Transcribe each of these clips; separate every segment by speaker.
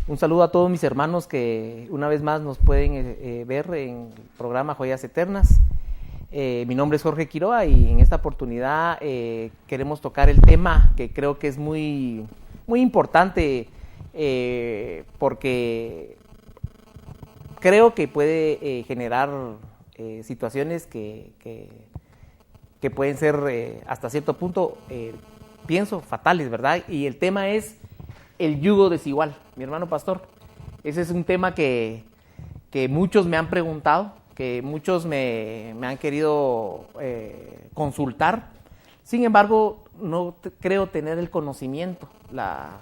Speaker 1: Un saludo a todos mis hermanos que una vez más nos pueden ver en el programa Joyas Eternas. Mi nombre es Jorge Quiroa y en esta oportunidad queremos tocar el tema que creo que es muy importante porque creo que puede generar situaciones que pueden ser hasta cierto punto, pienso, fatales, ¿verdad? Y el tema es el yugo desigual, mi hermano pastor. Ese es un tema que muchos me han preguntado, que muchos me han querido consultar. Sin embargo, no creo tener el conocimiento, la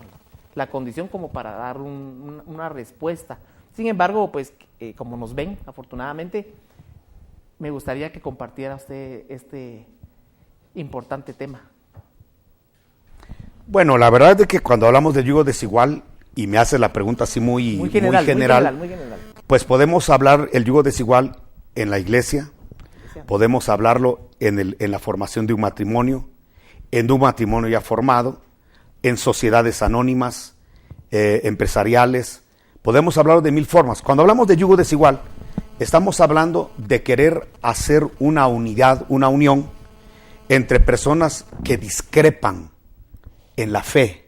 Speaker 1: condición como para dar una respuesta. Sin embargo, pues como nos ven, afortunadamente, me gustaría que compartiera usted este importante tema.
Speaker 2: Bueno, la verdad es que cuando hablamos del yugo desigual, y me hace la pregunta así muy general, pues podemos hablar el yugo desigual en la iglesia, podemos hablarlo en la formación de un matrimonio, en un matrimonio ya formado, en sociedades anónimas, empresariales, podemos hablarlo de mil formas. Cuando hablamos de yugo desigual, estamos hablando de querer hacer una unidad, una unión entre personas que discrepan en la fe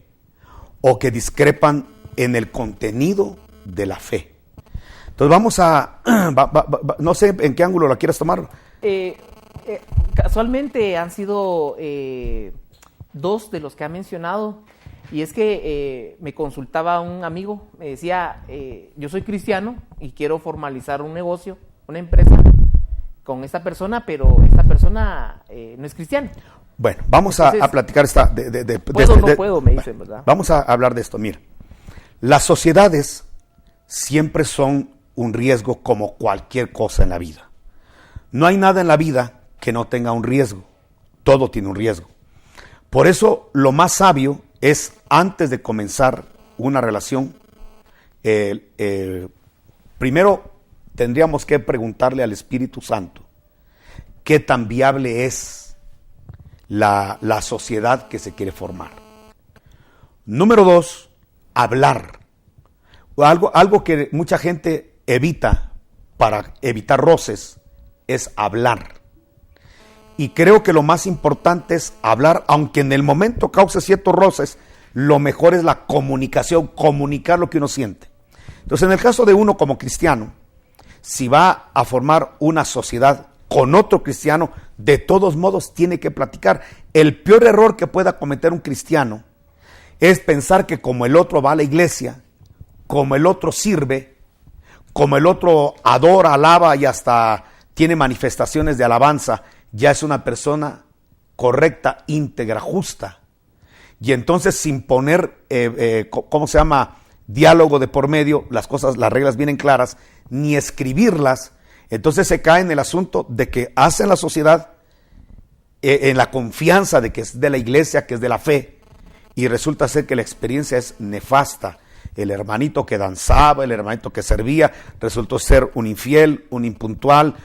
Speaker 2: o que discrepan en el contenido de la fe. Entonces vamos a, no sé en qué ángulo la quieras tomar.
Speaker 1: Casualmente han sido dos de los que ha mencionado, y es que me consultaba un amigo, me decía, yo soy cristiano y quiero formalizar un negocio, una empresa con esta persona, pero esta persona no es cristiana.
Speaker 2: Bueno, vamos a platicar esta...
Speaker 1: puedo, me dicen, ¿verdad?
Speaker 2: Vamos a hablar de esto. Mira, las sociedades siempre son un riesgo como cualquier cosa en la vida. No hay nada en la vida que no tenga un riesgo. Todo tiene un riesgo. Por eso, lo más sabio es, antes de comenzar una relación, primero tendríamos que preguntarle al Espíritu Santo qué tan viable es la sociedad que se quiere formar. Número 2, hablar. Algo que mucha gente evita para evitar roces es hablar. Y creo que lo más importante es hablar, aunque en el momento cause ciertos roces, lo mejor es la comunicación, comunicar lo que uno siente. Entonces, en el caso de uno como cristiano, si va a formar una sociedad con otro cristiano, de todos modos tiene que platicar. El peor error que pueda cometer un cristiano es pensar que como el otro va a la iglesia, como el otro sirve, como el otro adora, alaba y hasta tiene manifestaciones de alabanza, ya es una persona correcta, íntegra, justa. Y entonces, sin poner, diálogo de por medio, las reglas vienen claras, ni escribirlas, entonces se cae en el asunto de que hacen la sociedad en la confianza de que es de la iglesia, que es de la fe, y resulta ser que la experiencia es nefasta. El hermanito que danzaba, el hermanito que servía, resultó ser un infiel, un impuntual,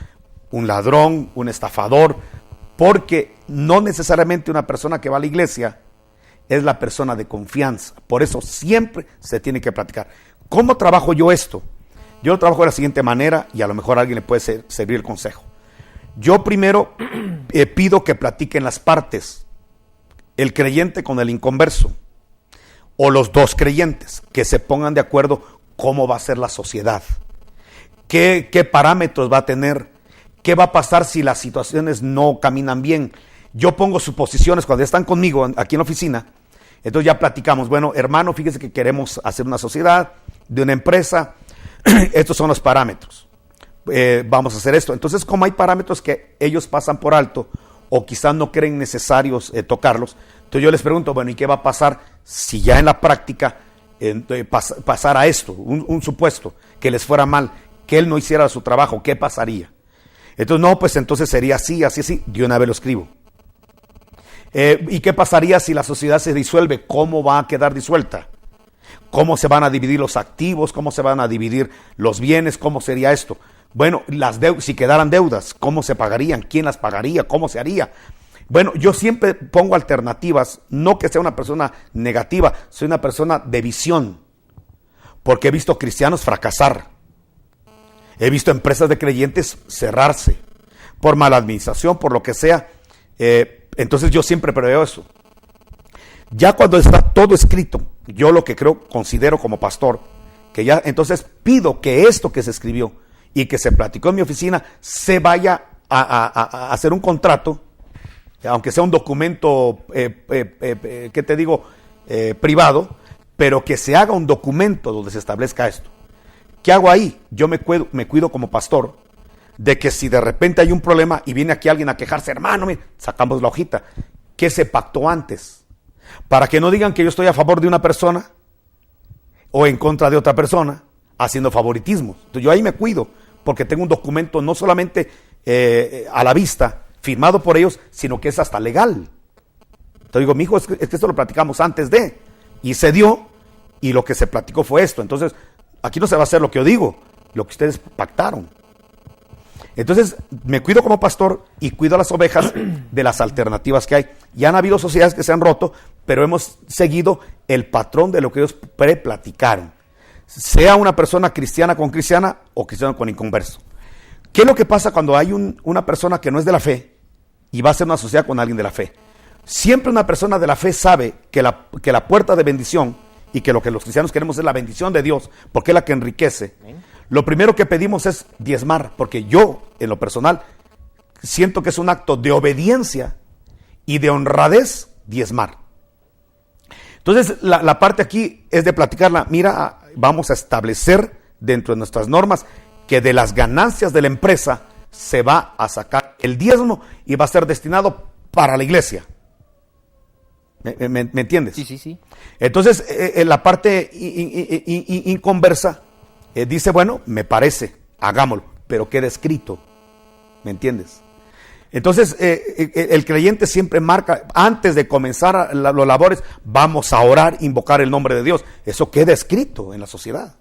Speaker 2: un ladrón, un estafador, porque no necesariamente una persona que va a la iglesia es la persona de confianza. Por eso siempre se tiene que platicar. ¿Cómo trabajo yo esto? Yo lo trabajo de la siguiente manera, y a lo mejor a alguien le puede servir el consejo. Yo primero pido que platiquen las partes, el creyente con el inconverso, o los dos creyentes, que se pongan de acuerdo cómo va a ser la sociedad, qué parámetros va a tener, qué va a pasar si las situaciones no caminan bien. Yo pongo suposiciones cuando ya están conmigo aquí en la oficina, entonces ya platicamos, bueno, hermano, fíjese que queremos hacer una sociedad de una empresa, estos son los parámetros, vamos a hacer esto. Entonces, como hay parámetros que ellos pasan por alto o quizás no creen necesarios tocarlos, entonces yo les pregunto, bueno, ¿y qué va a pasar si ya en la práctica pasara esto, un supuesto, que les fuera mal, que él no hiciera su trabajo? ¿Qué pasaría? Entonces, no, pues entonces sería así, así, así, de una vez lo escribo. ¿Y qué pasaría si la sociedad se disuelve? ¿Cómo va a quedar disuelta? ¿Cómo se van a dividir los activos? ¿Cómo se van a dividir los bienes? ¿Cómo sería esto? Bueno, si quedaran deudas, ¿cómo se pagarían? ¿Quién las pagaría? ¿Cómo se haría? Bueno, yo siempre pongo alternativas, no que sea una persona negativa, soy una persona de visión. porque he visto cristianos fracasar. He visto empresas de creyentes cerrarse por mala administración, por lo que sea. Entonces yo siempre preveo eso. Ya cuando está todo escrito, yo lo que considero como pastor, que ya entonces pido que esto que se escribió y que se platicó en mi oficina se vaya a hacer un contrato, aunque sea un documento, ¿qué te digo? Privado, pero que se haga un documento donde se establezca esto. ¿Qué hago ahí? Yo me cuido como pastor de que si de repente hay un problema y viene aquí alguien a quejarse, hermano, mire, sacamos la hojita, ¿qué se pactó antes? Para que no digan que yo estoy a favor de una persona o en contra de otra persona, haciendo favoritismos. Entonces yo ahí me cuido, porque tengo un documento no solamente a la vista, firmado por ellos, sino que es hasta legal. Entonces digo, mijo, es que esto lo platicamos antes de, y se dio, y lo que se platicó fue esto. Entonces, aquí no se va a hacer lo que yo digo, lo que ustedes pactaron. Entonces, me cuido como pastor y cuido a las ovejas de las alternativas que hay. Ya han habido sociedades que se han roto, pero hemos seguido el patrón de lo que ellos preplaticaron. Sea una persona cristiana con cristiana o cristiano con inconverso. ¿Qué es lo que pasa cuando hay una persona que no es de la fe y va a ser una sociedad con alguien de la fe? Siempre una persona de la fe sabe que la puerta de bendición y que lo que los cristianos queremos es la bendición de Dios, porque es la que enriquece. Lo primero que pedimos es diezmar, porque yo, en lo personal, siento que es un acto de obediencia y de honradez diezmar. Entonces, la parte aquí es de platicarla. Mira, vamos a establecer dentro de nuestras normas que de las ganancias de la empresa se va a sacar el diezmo y va a ser destinado para la iglesia. ¿Me entiendes?
Speaker 1: Sí.
Speaker 2: Entonces, la parte inconversa dice, bueno, me parece, hagámoslo, pero queda escrito. ¿Me entiendes? Entonces, el creyente siempre marca, antes de comenzar los labores, vamos a orar, invocar el nombre de Dios. Eso queda escrito en la sociedad.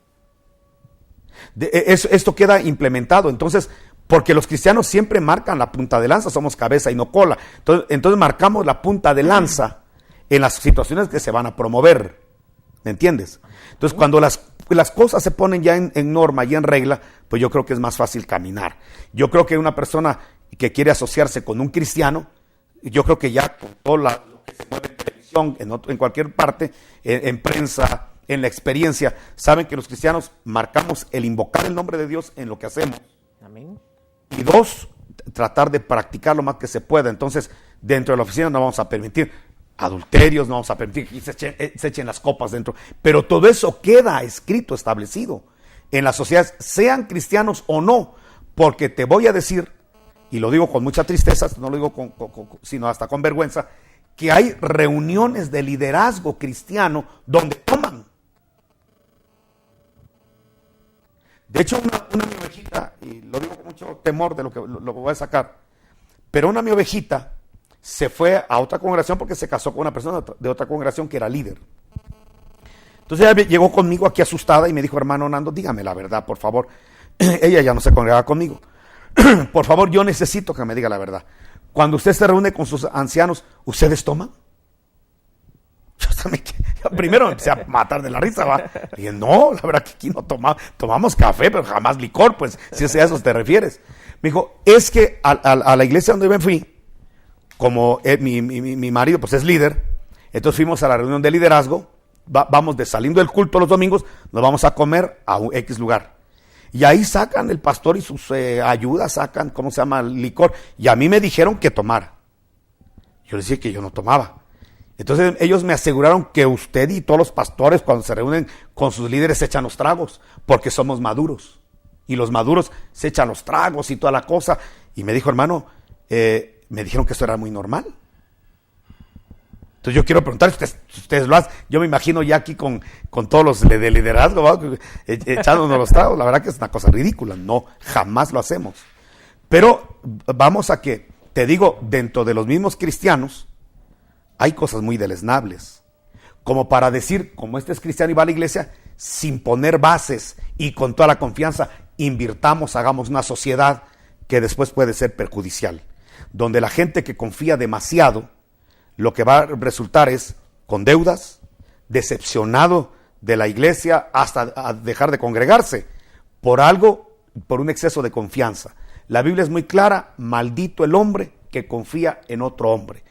Speaker 2: Esto queda implementado. Entonces, porque los cristianos siempre marcan la punta de lanza, somos cabeza y no cola. Entonces marcamos la punta de lanza en las situaciones que se van a promover. ¿Me entiendes? Entonces, cuando las cosas se ponen ya en norma y en regla, pues yo creo que es más fácil caminar. Yo creo que una persona que quiere asociarse con un cristiano, yo creo que ya con todo lo que se mueve en televisión, en cualquier parte, en prensa, en la experiencia, saben que los cristianos marcamos el invocar el nombre de Dios en lo que hacemos.
Speaker 1: Amén.
Speaker 2: Y dos, tratar de practicar lo más que se pueda. Entonces, dentro de la oficina no vamos a permitir adulterios, no vamos a permitir que se echen las copas dentro. Pero todo eso queda escrito, establecido en las sociedades, sean cristianos o no. Porque te voy a decir, y lo digo con mucha tristeza, no lo digo sino hasta con vergüenza, que hay reuniones de liderazgo cristiano donde toman. De hecho, una mi ovejita, y lo digo con mucho temor de lo que voy a sacar, pero una mi ovejita se fue a otra congregación porque se casó con una persona de otra congregación que era líder. Entonces ella llegó conmigo aquí asustada y me dijo, hermano Nando, dígame la verdad, por favor. Ella ya no se congregaba conmigo. Por favor, yo necesito que me diga la verdad. Cuando usted se reúne con sus ancianos, ¿ustedes toman? Yo primero me empecé a matar de la risa, ¿va? Y dije, no, la verdad que aquí no tomamos café, pero jamás licor, pues, si es a eso te refieres. Me dijo, es que a la iglesia donde me fui, como mi marido pues es líder, entonces fuimos a la reunión de liderazgo, vamos saliendo del culto los domingos, nos vamos a comer a un X lugar. Y ahí sacan el pastor y sus ayudas, sacan, ¿cómo se llama? Licor. Y a mí me dijeron que tomara. Yo les dije que yo no tomaba. Entonces ellos me aseguraron que usted y todos los pastores cuando se reúnen con sus líderes se echan los tragos, porque somos maduros. Y los maduros se echan los tragos y toda la cosa. Y me dijo, hermano, me dijeron que eso era muy normal. Entonces yo quiero preguntar si ustedes lo hacen. Yo me imagino ya aquí con todos los de liderazgo, ¿no? Echándonos los tragos. La verdad que es una cosa ridícula. No, jamás lo hacemos. Pero vamos a que, te digo, dentro de los mismos cristianos, hay cosas muy deleznables. Como para decir, como este es cristiano y va a la iglesia, sin poner bases y con toda la confianza, invirtamos, hagamos una sociedad que después puede ser perjudicial. Donde la gente que confía demasiado, lo que va a resultar es con deudas, decepcionado de la iglesia hasta a dejar de congregarse por algo, por un exceso de confianza. La Biblia es muy clara: maldito el hombre que confía en otro hombre.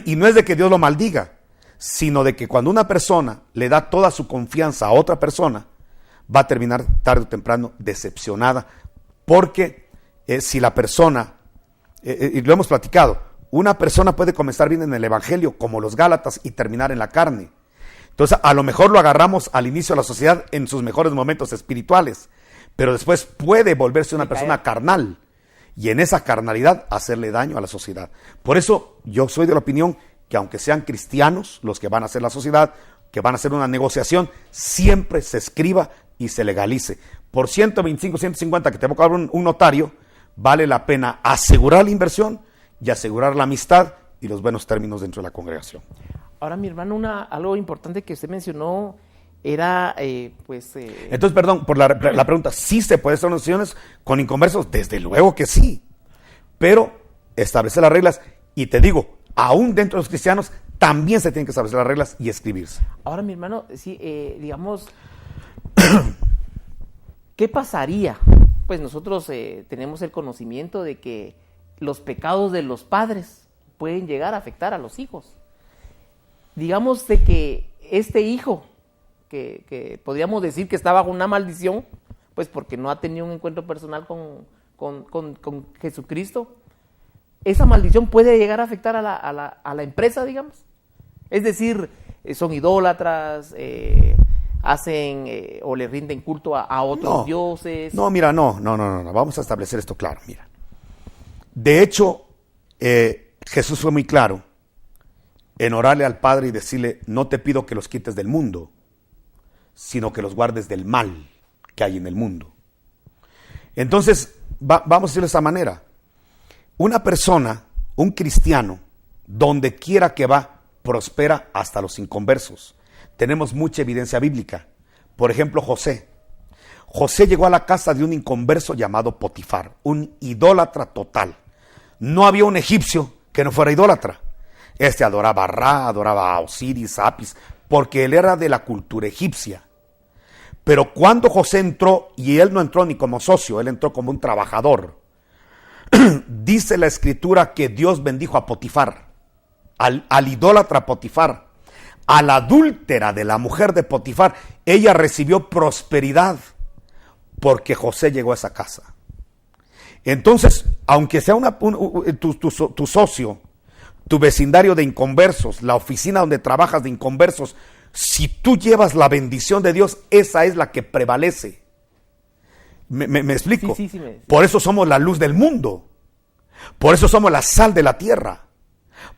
Speaker 2: Y no es de que Dios lo maldiga, sino de que cuando una persona le da toda su confianza a otra persona, va a terminar tarde o temprano decepcionada, porque si la persona, y lo hemos platicado, una persona puede comenzar bien en el evangelio como los Gálatas y terminar en la carne. Entonces a lo mejor lo agarramos al inicio de la sociedad en sus mejores momentos espirituales, pero después puede volverse una persona carnal y en esa carnalidad hacerle daño a la sociedad. Por eso yo soy de la opinión que aunque sean cristianos los que van a hacer la sociedad, que van a hacer una negociación, siempre se escriba y se legalice. Por 125, 150 que te va a cobrar un notario, vale la pena asegurar la inversión y asegurar la amistad y los buenos términos dentro de la congregación.
Speaker 1: Ahora, mi hermano, algo importante que usted mencionó era,
Speaker 2: Entonces, perdón por la pregunta, ¿sí se puede hacer negociaciones con inconversos? Desde luego que sí, pero establecer las reglas, y te digo, aún dentro de los cristianos, también se tienen que establecer las reglas y escribirse.
Speaker 1: Ahora, mi hermano, sí, digamos, ¿qué pasaría? Pues nosotros tenemos el conocimiento de que los pecados de los padres pueden llegar a afectar a los hijos. Digamos de que este hijo, que podríamos decir que está bajo una maldición, pues porque no ha tenido un encuentro personal con Jesucristo, esa maldición puede llegar a afectar a la empresa, digamos. Es decir, son idólatras, hacen o le rinden culto a otros dioses.
Speaker 2: No, mira, no, vamos a establecer esto claro, mira. De hecho, Jesús fue muy claro en orarle al Padre y decirle: no te pido que los quites del mundo, sino que los guardes del mal que hay en el mundo. Entonces, vamos a decirlo de esta manera: una persona, un cristiano, donde quiera que va, prospera hasta los inconversos. Tenemos mucha evidencia bíblica. Por ejemplo, José. José llegó a la casa de un inconverso llamado Potifar, un idólatra total. No había un egipcio que no fuera idólatra. Adoraba a Ra, adoraba a Osiris, a Apis, porque él era de la cultura egipcia. Pero cuando José entró, y él no entró ni como socio, él entró como un trabajador, dice la escritura que Dios bendijo a Potifar, al idólatra Potifar, a la adúltera de la mujer de Potifar. Ella recibió prosperidad porque José llegó a esa casa. Entonces, aunque sea tu socio, tu vecindario de inconversos, la oficina donde trabajas de inconversos, si tú llevas la bendición de Dios, esa es la que prevalece. ¿Me explico?
Speaker 1: Sí.
Speaker 2: Por eso somos la luz del mundo. Por eso somos la sal de la tierra.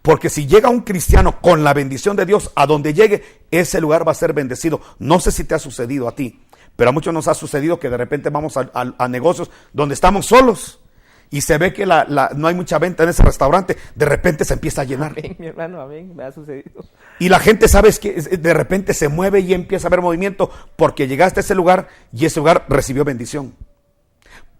Speaker 2: Porque si llega un cristiano con la bendición de Dios, a donde llegue, ese lugar va a ser bendecido. No sé si te ha sucedido a ti, pero a muchos nos ha sucedido que de repente vamos a negocios donde estamos solos y se ve que no hay mucha venta en ese restaurante. De repente se empieza a llenar.
Speaker 1: Amén, mi hermano, amén, me ha sucedido.
Speaker 2: Y la gente, sabes que de repente se mueve y empieza a haber movimiento porque llegaste a ese lugar y ese lugar recibió bendición.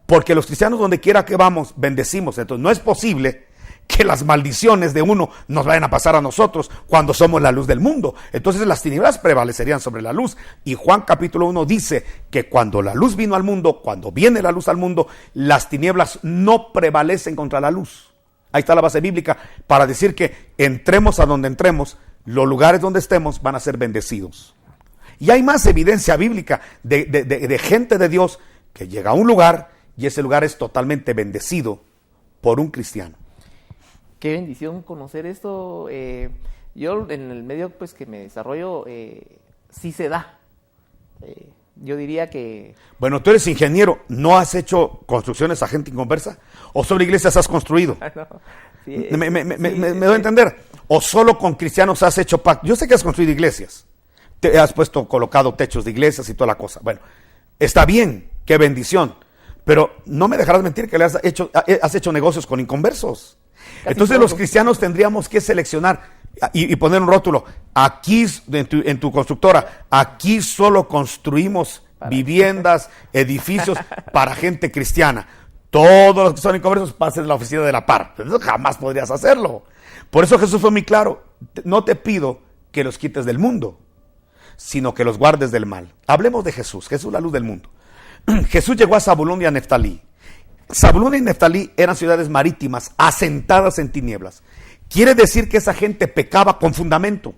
Speaker 2: Porque los cristianos, donde quiera que vamos, bendecimos. Entonces no es posible que las maldiciones de uno nos vayan a pasar a nosotros cuando somos la luz del mundo. Entonces las tinieblas prevalecerían sobre la luz. Y Juan capítulo 1 dice que cuando la luz vino al mundo, cuando viene la luz al mundo, las tinieblas no prevalecen contra la luz. Ahí está la base bíblica para decir que entremos a donde entremos, los lugares donde estemos van a ser bendecidos. Y hay más evidencia bíblica de gente de Dios que llega a un lugar y ese lugar es totalmente bendecido por un cristiano.
Speaker 1: Qué bendición conocer esto. Yo en el medio pues que me desarrollo sí se da. Yo diría que...
Speaker 2: Bueno, tú eres ingeniero, ¿no has hecho construcciones a gente inconversa? ¿O sobre iglesias has construido?
Speaker 1: No, sí,
Speaker 2: me doy a entender. ¿O solo con cristianos has hecho pacto? Yo sé que has construido iglesias. Te has colocado techos de iglesias y toda la cosa. Bueno, está bien, qué bendición. Pero no me dejarás mentir que has hecho negocios con inconversos. Entonces los cristianos tendríamos que seleccionar y poner un rótulo. Aquí en tu constructora, aquí solo construimos viviendas, edificios para gente cristiana. Todos los que son inconversos pasen a la oficina de la par. Eso jamás podrías hacerlo. Por eso Jesús fue muy claro: no te pido que los quites del mundo, sino que los guardes del mal. Hablemos de Jesús, Jesús la luz del mundo. Jesús llegó a Zabulón y a Neftalí. Zabulón y Neftalí eran ciudades marítimas asentadas en tinieblas. Quiere decir que esa gente pecaba con fundamento.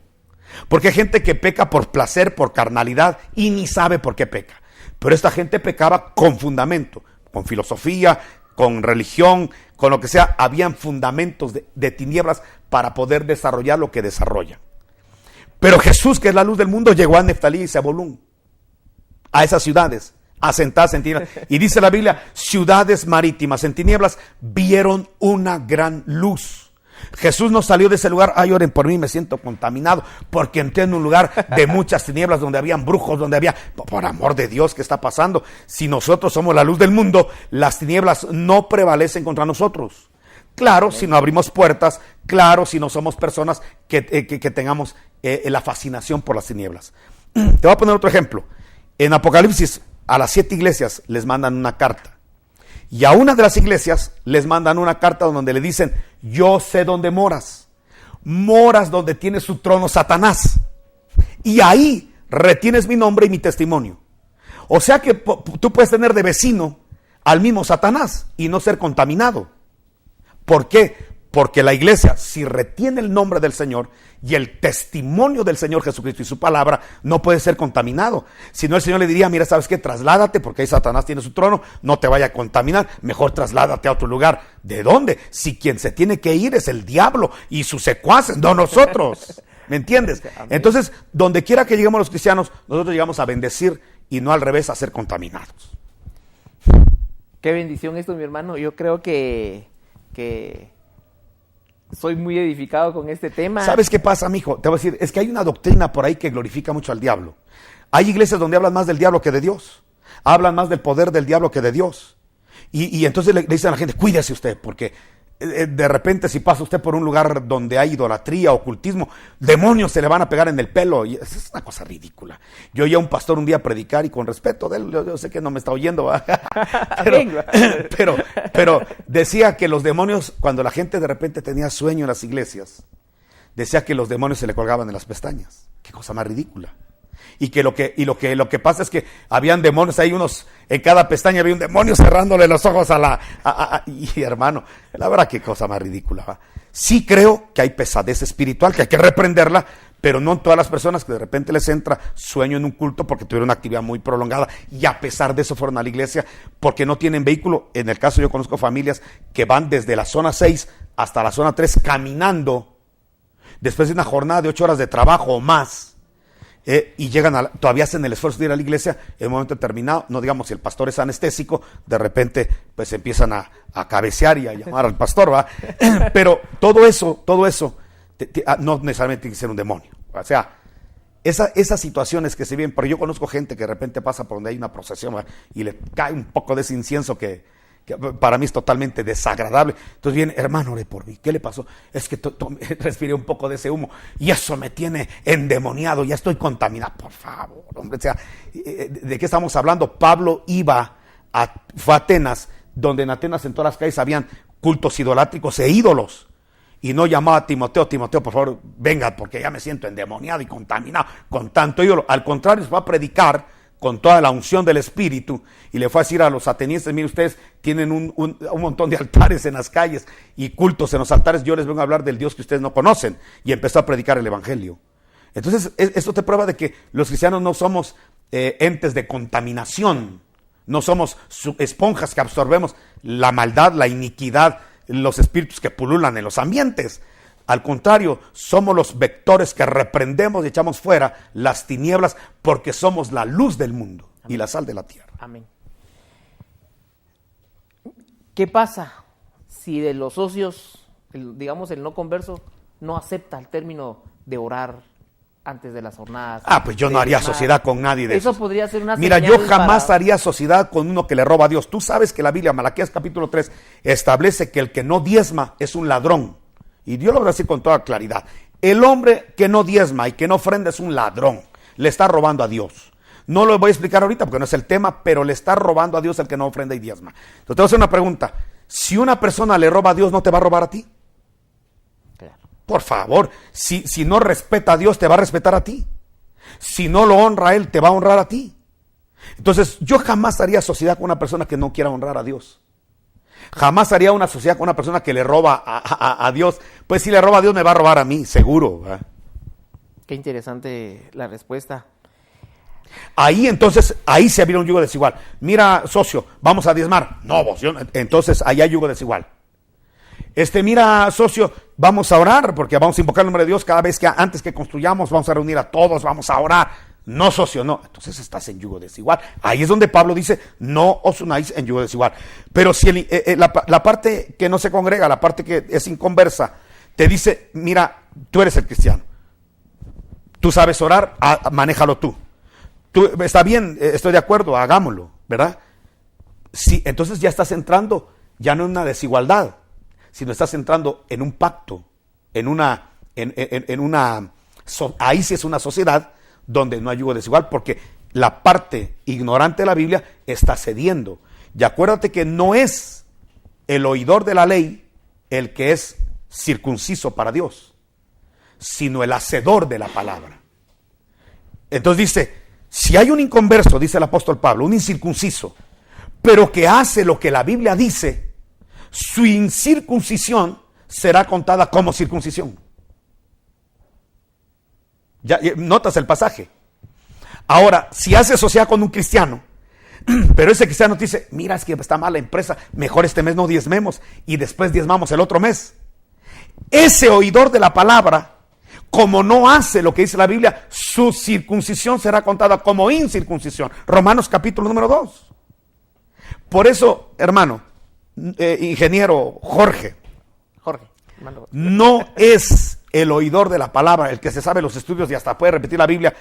Speaker 2: Porque hay gente que peca por placer, por carnalidad y ni sabe por qué peca. Pero esta gente pecaba con fundamento, con filosofía, con religión, con lo que sea. Habían fundamentos de tinieblas para poder desarrollar lo que desarrollan. Pero Jesús, que es la luz del mundo, llegó a Neftalí y Zabulón, a esas ciudades asentadas en tinieblas. Y dice la Biblia, ciudades marítimas en tinieblas vieron una gran luz. Jesús no salió de ese lugar, ay, oren por mí, me siento contaminado, porque entré en un lugar de muchas tinieblas, donde habían brujos, donde había, por amor de Dios, ¿qué está pasando? Si nosotros somos la luz del mundo, las tinieblas no prevalecen contra nosotros. Claro, si no abrimos puertas, claro, si no somos personas que tengamos la fascinación por las tinieblas. Te voy a poner otro ejemplo. En Apocalipsis, a las 7 iglesias les mandan una carta. Y a una de las iglesias les mandan una carta donde le dicen, yo sé dónde moras. Moras donde tiene su trono Satanás. Y ahí retienes mi nombre y mi testimonio. O sea que tú puedes tener de vecino al mismo Satanás y no ser contaminado. ¿Por qué? Porque la iglesia, si retiene el nombre del Señor y el testimonio del Señor Jesucristo y su palabra, no puede ser contaminado. Si no, el Señor le diría, mira, ¿sabes qué? Trasládate, porque ahí Satanás tiene su trono, no te vaya a contaminar, mejor trasládate a otro lugar. ¿De dónde? Si quien se tiene que ir es el diablo y sus secuaces, no nosotros. ¿Me entiendes? Entonces, donde quiera que lleguemos los cristianos, nosotros llegamos a bendecir y no al revés, a ser contaminados.
Speaker 1: Qué bendición esto, mi hermano. Yo creo que soy muy edificado con este tema.
Speaker 2: ¿Sabes qué pasa, mijo? Te voy a decir, es que hay una doctrina por ahí que glorifica mucho al diablo. Hay iglesias donde hablan más del diablo que de Dios. Hablan más del poder del diablo que de Dios. Y entonces le dicen a la gente, cuídese usted, porque de repente si pasa usted por un lugar donde hay idolatría, ocultismo, demonios se le van a pegar en el pelo. Y es una cosa ridícula. Yo oí a un pastor un día predicar y con respeto de él, yo sé que no me está oyendo, pero decía que los demonios, cuando la gente de repente tenía sueño en las iglesias, decía que los demonios se le colgaban de las pestañas. Qué cosa más ridícula. Y lo que pasa es que habían demonios, hay unos, en cada pestaña había un demonio cerrándole los ojos y hermano, la verdad qué cosa más ridícula, ¿va? Sí creo que hay pesadez espiritual, que hay que reprenderla, pero no en todas las personas que de repente les entra sueño en un culto porque tuvieron una actividad muy prolongada y a pesar de eso fueron a la iglesia porque no tienen vehículo. En el caso yo conozco familias que van desde la zona 6 hasta la zona 3 caminando después de una jornada de 8 horas de trabajo o más. Y llegan todavía hacen el esfuerzo de ir a la iglesia en un momento determinado, no digamos si el pastor es anestésico, de repente pues empiezan a cabecear y a llamar al pastor, ¿va? Pero todo eso no necesariamente tiene que ser un demonio. O sea, esas situaciones que se viven, pero yo conozco gente que de repente pasa por donde hay una procesión, ¿va? Y le cae un poco de ese incienso que para mí es totalmente desagradable. Entonces viene, hermano, ore por mí. ¿Qué le pasó? Es que respiré un poco de ese humo y eso me tiene endemoniado, ya estoy contaminado. Por favor, hombre, o sea, ¿de qué estamos hablando? Pablo fue a Atenas, donde en Atenas en todas las calles habían cultos idolátricos e ídolos. Y no llamaba a Timoteo, por favor, venga, porque ya me siento endemoniado y contaminado con tanto ídolo. Al contrario, se va a predicar con toda la unción del Espíritu, y le fue a decir a los atenienses, mire, ustedes tienen un montón de altares en las calles y cultos en los altares, yo les vengo a hablar del Dios que ustedes no conocen, y empezó a predicar el Evangelio. Entonces, esto te prueba de que los cristianos no somos entes de contaminación, no somos esponjas que absorbemos la maldad, la iniquidad, los espíritus que pululan en los ambientes. Al contrario, somos los vectores que reprendemos y echamos fuera las tinieblas porque somos la luz del mundo. Amén. Y la sal de la tierra.
Speaker 1: Amén. ¿Qué pasa si de los socios, digamos el no converso, no acepta el término de orar antes de las jornadas?
Speaker 2: Pues yo no haría sociedad con nadie de eso.
Speaker 1: Eso podría ser una
Speaker 2: Mira, yo jamás haría sociedad con uno que le roba a Dios. Tú sabes que la Biblia, Malaquías capítulo 3, establece que el que no diezma es un ladrón. Y Dios lo va a decir con toda claridad. El hombre que no diezma y que no ofrenda es un ladrón. Le está robando a Dios. No lo voy a explicar ahorita porque no es el tema, pero le está robando a Dios el que no ofrenda y diezma. Entonces te voy a hacer una pregunta. Si una persona le roba a Dios, ¿no te va a robar a ti? Claro. Por favor, si no respeta a Dios, ¿te va a respetar a ti? Si no lo honra a él, te va a honrar a ti. Entonces, yo jamás haría sociedad con una persona que no quiera honrar a Dios. Jamás haría una sociedad con una persona que le roba a Dios. Pues si le roba a Dios, me va a robar a mí, seguro, ¿verdad?
Speaker 1: Qué interesante la respuesta.
Speaker 2: Ahí entonces, ahí se habría un yugo desigual. Mira, socio, vamos a diezmar. No, vos, entonces ahí hay yugo desigual. Mira, socio, vamos a orar porque vamos a invocar el nombre de Dios cada vez que antes que construyamos, vamos a reunir a todos, vamos a orar. No, socio, no. Entonces estás en yugo desigual. Ahí es donde Pablo dice, no os unáis en yugo desigual. Pero si la parte que no se congrega, la parte que es inconversa, te dice, mira, tú eres el cristiano. Tú sabes orar, manéjalo tú. Está bien, estoy de acuerdo, hagámoslo, ¿verdad? Sí, entonces ya estás entrando, ya no en una desigualdad, sino estás entrando en un pacto, ahí sí es una sociedad donde no hay yugo desigual, porque la parte ignorante de la Biblia está cediendo. Y acuérdate que no es el oidor de la ley el que es circunciso para Dios, sino el hacedor de la palabra. Entonces dice, si hay un inconverso, dice el apóstol Pablo, un incircunciso, pero que hace lo que la Biblia dice, su incircuncisión será contada como circuncisión. Ya notas el pasaje. Ahora, si hace sociedad con un cristiano, pero ese cristiano te dice, mira, es que está mal la empresa, mejor este mes no diezmemos y después diezmamos el otro mes. Ese oidor de la palabra, como no hace lo que dice la Biblia, su circuncisión será contada como incircuncisión. Romanos capítulo número 2. Por eso, hermano, ingeniero Jorge, no es el oidor de la palabra, el que se sabe los estudios y hasta puede repetir la Biblia,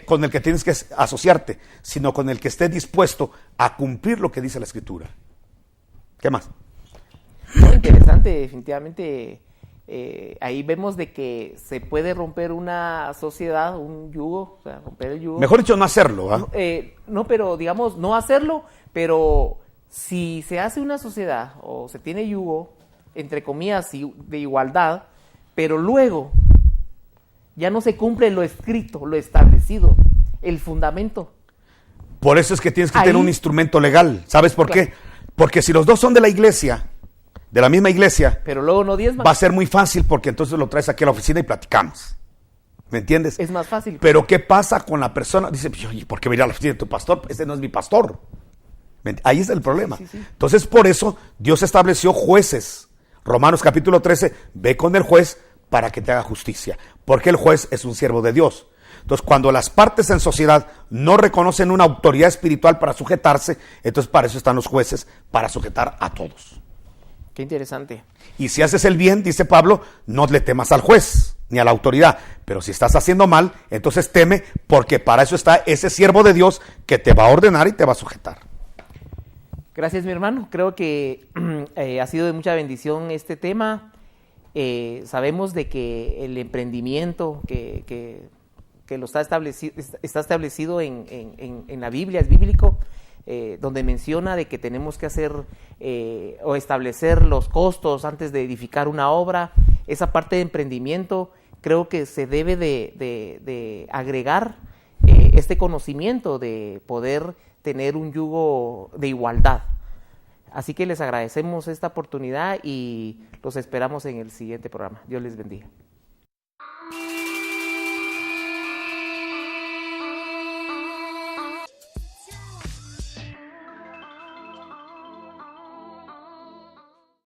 Speaker 2: con el que tienes que asociarte, sino con el que esté dispuesto a cumplir lo que dice la Escritura. ¿Qué más?
Speaker 1: Muy interesante, definitivamente. Ahí vemos de que se puede romper una sociedad, un yugo, o sea, romper el yugo.
Speaker 2: Mejor dicho, no hacerlo.
Speaker 1: No, pero digamos, no hacerlo, pero si se hace una sociedad o se tiene yugo, entre comillas, de igualdad, pero luego ya no se cumple lo escrito, lo establecido, el fundamento.
Speaker 2: Por eso es que tienes que tener un instrumento legal. ¿Sabes por qué? Porque si los dos son de la iglesia, de la misma iglesia,
Speaker 1: pero luego no diezman,
Speaker 2: va a ser muy fácil porque entonces lo traes aquí a la oficina y platicamos. ¿Me entiendes?
Speaker 1: Es más fácil.
Speaker 2: Pero ¿qué pasa con la persona? Dice, oye, ¿por qué voy a ir a la oficina de tu pastor? Ese no es mi pastor. Ahí está el problema. Sí. Entonces, por eso Dios estableció jueces. Romanos capítulo 13, ve con el juez para que te haga justicia, porque el juez es un siervo de Dios. Entonces, cuando las partes en sociedad no reconocen una autoridad espiritual para sujetarse, entonces para eso están los jueces, para sujetar a todos.
Speaker 1: Qué interesante.
Speaker 2: Y si haces el bien, dice Pablo, no le temas al juez ni a la autoridad, pero si estás haciendo mal, entonces teme, porque para eso está ese siervo de Dios que te va a ordenar y te va a sujetar.
Speaker 1: Gracias, mi hermano. Creo que ha sido de mucha bendición este tema. Sabemos de que el emprendimiento que lo está establecido en la Biblia, es bíblico, donde menciona de que tenemos que hacer o establecer los costos antes de edificar una obra. Esa parte de emprendimiento creo que se debe de agregar este conocimiento de poder tener un yugo de igualdad. Así que les agradecemos esta oportunidad y los esperamos en el siguiente programa. Dios les bendiga.